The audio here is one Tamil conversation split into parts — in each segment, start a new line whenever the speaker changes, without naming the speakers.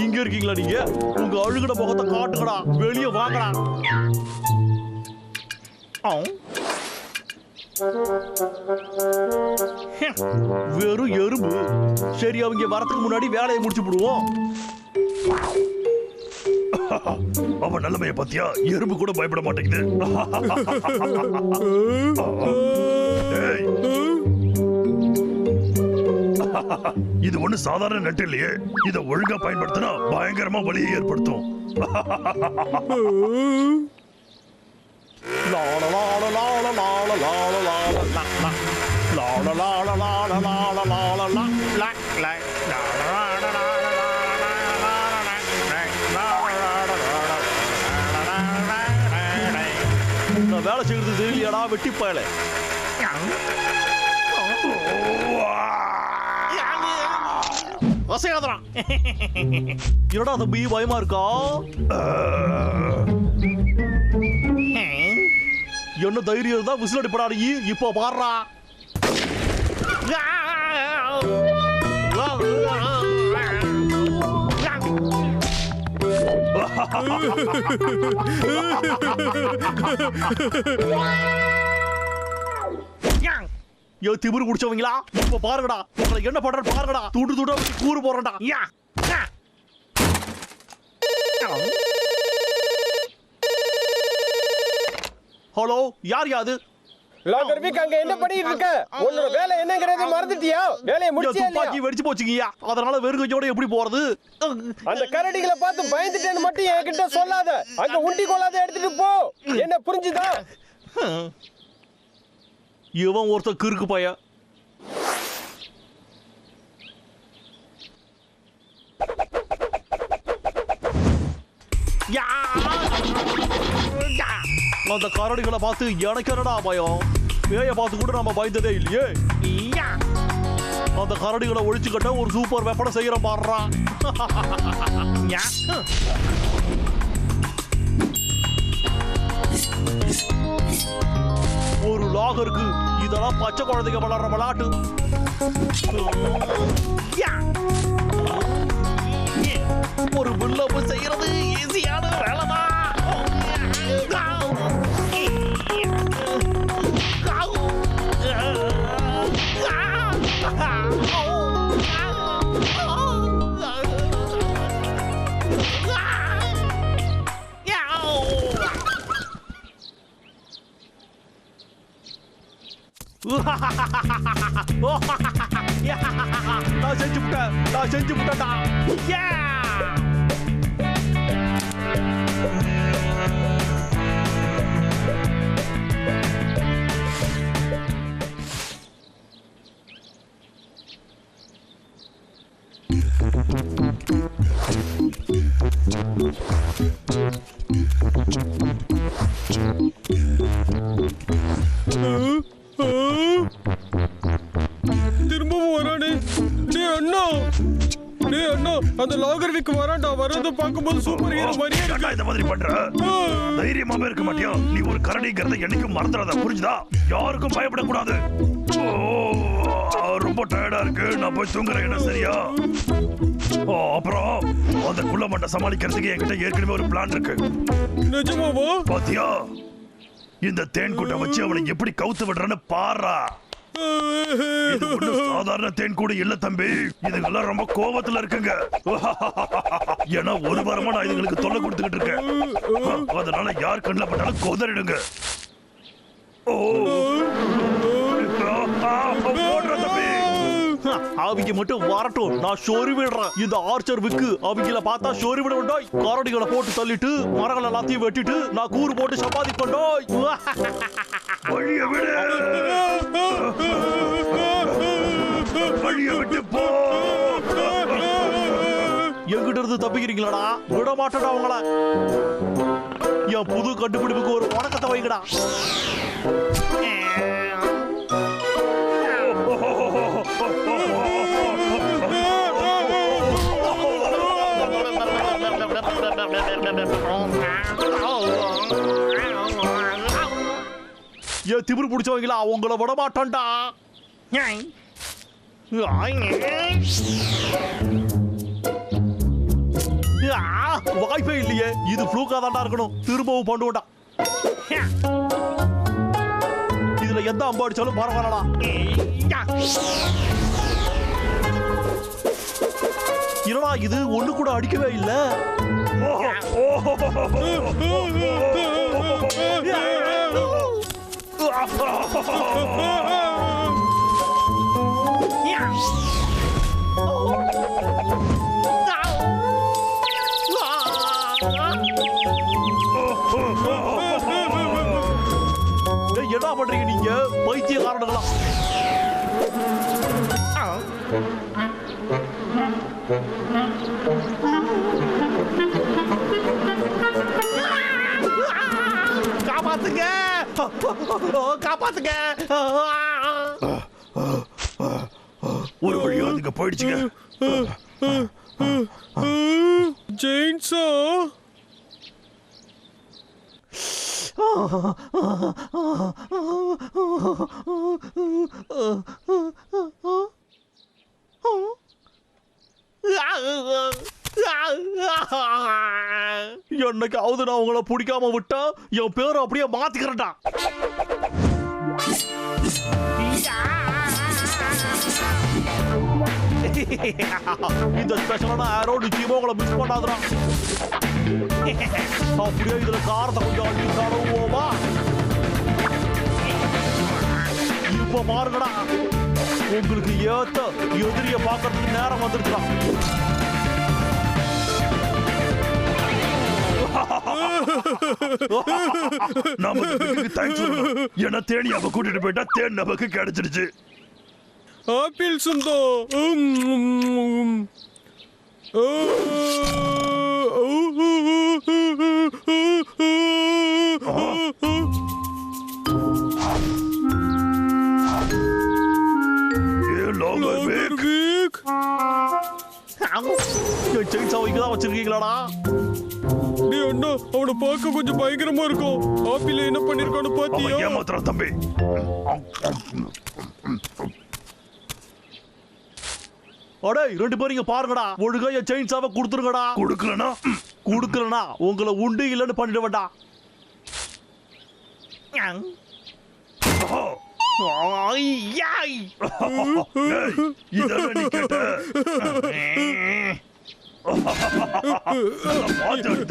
இங்க இருக்கீங்களா நீங்க? உங்க அழுகுட முகத்தை காட்டுங்கடா, வெளியே வாங்கடா. வெறும் எறும்பு. சரி, அவங்க வரத்துக்கு முன்னாடி வேலையை முடிச்சு விடுவோம்.
அவன் நிலைமைய பத்தியா? எறும்பு கூட பயப்பட மாட்டேங்குது. இது ஒண்ணு சாதாரண நட்டு இல்லையே. இதை ஒழுங்கா பயன்படுத்தினா பயங்கரமா வலியை ஏற்படுத்தும்.
நான் வேலை செய்யறது தெரியலையாடா வெட்டி பயல. என்னடா தம்பி பயமா இருக்கா? என்ன தைரியம் இருந்தா விசில் அடிப்படா. இப்போ பாடுறா. திமிரு குடிச்சவங்களா, இப்ப பாருங்கடா உங்களை என்ன பண்ற பாருங்கடா. துண்டு துண்டா கூறு போறடா. ஹலோ, யார் யாது?
லாகர்விக், அங்க என்ன பண்ணிட்டு இருக்க? உன்னோட வேலை என்னங்கறத மறந்துட்டியா? வேலையை முடிச்சியா?
துப்பாக்கி வெடிச்சு போச்சுங்கயா, அதனால வெறும் கையோட எப்படி போறது?
அந்த கரடிகளை பார்த்து பயந்துட்டேன்னு மட்டும் என்கிட்ட சொல்லாத. அங்க உண்டி கொள்ளாத எடுத்துட்டு போ. என்ன புரிஞ்சுதா?
இவன் ஒருத்த கிறுக்கு பைய. அந்த கரடிகளை பார்த்து எனக்கு என்னடா பயம்? பேய பார்த்து கூட நம்ம பயந்ததே இல்லையே. அந்த கரடிகளை ஒழிச்சு கட்ட ஒரு சூப்பர் வெப்பனை செய்யற பாடுறான். ஒரு லாகருக்கு இதெல்லாம் பச்சை குழந்தைங்க வளர்ற விளையாட்டு. ஒரு புல்லப்பு செய்யறது ஈஸியான வேலைதான். நான் செஞ்சு விட்டேன்டா.
திரும்பவும் வரானே. அண்ணா, அந்த லாகர்விக் வரான்டா. வரது பார்க்கும்போது சூப்பர் ஹீரோ மாதிரியே இருக்கு.
இந்த மாதிரி பண்ற தைரியமாவே இருக்க மாட்டியா? நீ ஒரு கரடிங்கிறத என்னைக்கும் மறந்துடாத, புரிஞ்சுதா? யாருக்கும் பயப்படக்கூடாது. ரொம்ப டயர்டா இருக்கு, நான் போய் தூங்குறேன். என்ன சரியா? அப்புறம் அந்த குள்ள மண்டை சமாளிக்கிறதுக்கு என்கிட்ட ஏற்கனவே ஒரு பிளான் இருக்கு.
நிஜமாவா?
பாத்தியா, இந்த தேன் கூட்டை வச்சு அவனை எப்படி கவுத்து விடுறன்னு பாரா. இது ஒண்ணு சாதாரண தேன் கூட இல்ல தம்பி. இதுங்கெல்லாம் ரொம்ப கோபத்துல இருக்குங்க. ஏன்னா ஒரு வாரமா நான் இதுங்களுக்கு தொல்லை கொடுத்துக்கிட்டு இருக்கேன். அதனால யார் கண்ணில் பட்டாலும் கொதறிடுங்க.
அவங்க மட்டும் வரட்டும், நான் ஷோரி விடுறேன். இந்த ஆர்ச்சர் விக்கு அவங்கள பார்த்தா ஷோரி விட வேண்டாய். கரடிகளை போட்டு தள்ளிட்டு மரங்கள் எல்லாத்தையும் வெட்டிட்டு நான் கூறு போட்டு சம்பாதிப்பேன்டாய்.
வழிய விடு, வழிய விட்டு போ.
எங்கிட்ட இருந்து தப்பிக்கிறீங்களாடா? விட மாட்டேடா அவங்கள. என் புது கண்டுபிடிப்புக்கு ஒரு வணக்கத்தை வைங்கடா. ஏன் திமிரு பிடிச்சவங்களா? அவங்கள விட மாட்டான்டா. வாய்ப்பே இல்லையே, இது ஃப்ளூக்கா தாண்டா இருக்கணும். திரும்பவும் பண்ணுவோம்டா. இதுல எந்த அம்பு அடிச்சாலும் பரவாயில்லடா. என்னடா இது ஒண்ணு கூட அடிக்கவே இல்ல. என்ன பண்றீங்க நீங்க பைத்தியக்காரனுங்களா? காப்பாத்துங்க, காப்பாத்துங்க.
ஒரு வழியா அதுங்க போயிடுச்சுங்க.
ஜெயின்ஸா
என்னைக்காவது நான் உங்களை பிடிக்காம விட்டா என் பேரை அப்படியே மாத்திக்கிறேன்டா. இந்த ஸ்பெஷலான ஆரோ நிச்சயமா உங்களை மிஸ் பண்ணாதுடா. அப்படியே இதுல காரத்தை கொஞ்சம் அள்ளி தடவுவோமா? இப்ப பாருங்கடா, உங்களுக்கு ஏத்த எதிரிய பாக்கிறதுக்கு நேரம் வந்துருக்குறான்.
நாம தேங்க்ஸ் சொல்லணும். ஏன்னா தேனி அவ கூட்டிட்டு போயிட்டா தேன் நமக்கு கிடைச்சிருச்சு.
ஆப்பிள் சுந்தோ
இங்கதான் வச்சிருக்கீங்களாடா?
அண்ணா அவனை பார்க்க கொஞ்சம் பயங்கரமா இருக்கும். ஆப்பிள் என்ன பண்ணிருக்கான்னு பாத்தியா?
ஏமாத்துறான் தம்பி.
அடே ரெண்டு பேரும் இங்க பாருங்கடா, ஒழுங்கா என் செயின்ஸாவை கொடுத்துருங்கடா. கொடுக்கலனா உங்களை உண்டு இல்லைன்னு பண்ணிடுவேன்டா.
இதெல்லாம் நீ கேட்ட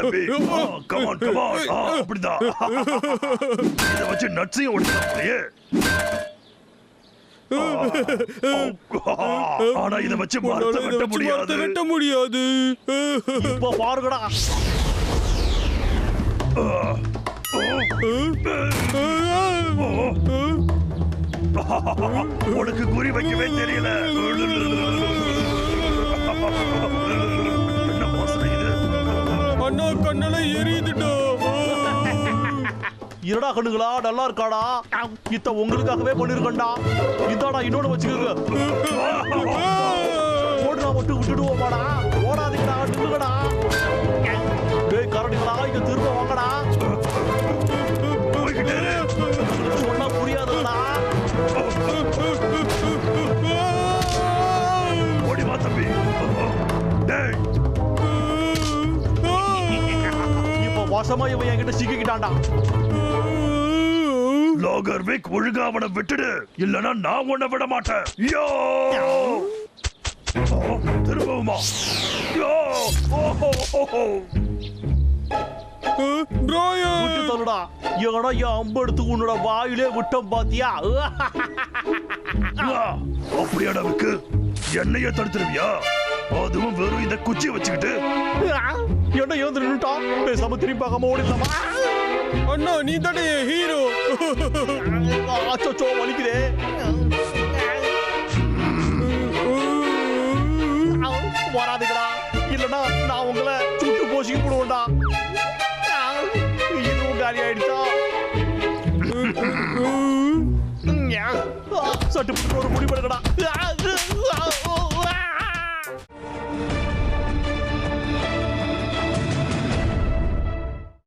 தம்பி. கமான் கமான், அப்படிதான். இதை வச்சு நட்ஸையும் ஒடிச்சாப்லையே. ஆனா இதை வச்சு மரத்தை வெட்ட முடியாது.
இப்ப பாருங்கடா.
உனக்கு குறி வைக்கவே தெரியல. என்ன வாசனை இது?
அண்ணா கண்ணெல்லாம் எரியுதுடா.
இருடா கண்ணுங்களா, நல்லா இருக்காடா? இத்த உங்களுக்காகவே பண்ணிருக்கண்டா. இதாடா இன்னொன்னு வச்சுக்கோங்க. ஓடுனா மட்டும் விட்டுடுவோமாடா? ஓடாதீங்கடா, நில்லுங்கடா. டேய் கரடிகளா, இங்க திரும்ப வாங்கடா. சொன்னா புரியாதுடா.
ஓடிவா தம்பி.
இப்ப வசமா இவன் என்கிட்ட சிக்கிக்கிட்டான்டா.
லாகர்விக், ஒழுங்கா அவனை விட்டுடு, இல்லனா நான் உன்னை விட மாட்டேன். யோ திரும்பவுமா? யோ
விட்டு தள்ளுடா. எங்கடா என் அம்பு எடுத்து உன்னோட வாயிலே விட்டம் பாத்தியா?
அப்படியாடா விக்கு, என்னைய தடுத்துருவியா? அதுவும் வெறும் இந்த குச்சியை வச்சுக்கிட்டு.
என்ன ஏந்து நின்னுட்டான்? பேசாம திரும்பி பார்க்காம ஓடிடலாமா?
அண்ணா நீ தானே ஹீரோ.
அச்சோ வலிக்குதே. வராதுங்கடா, இல்லனா நான் உங்களை சுட்டு போசிக்க போடுவேன்டா. இதுவும் காலி ஆயிடுச்சா? சட்டு ஒரு முடிவு எடுக்கடா.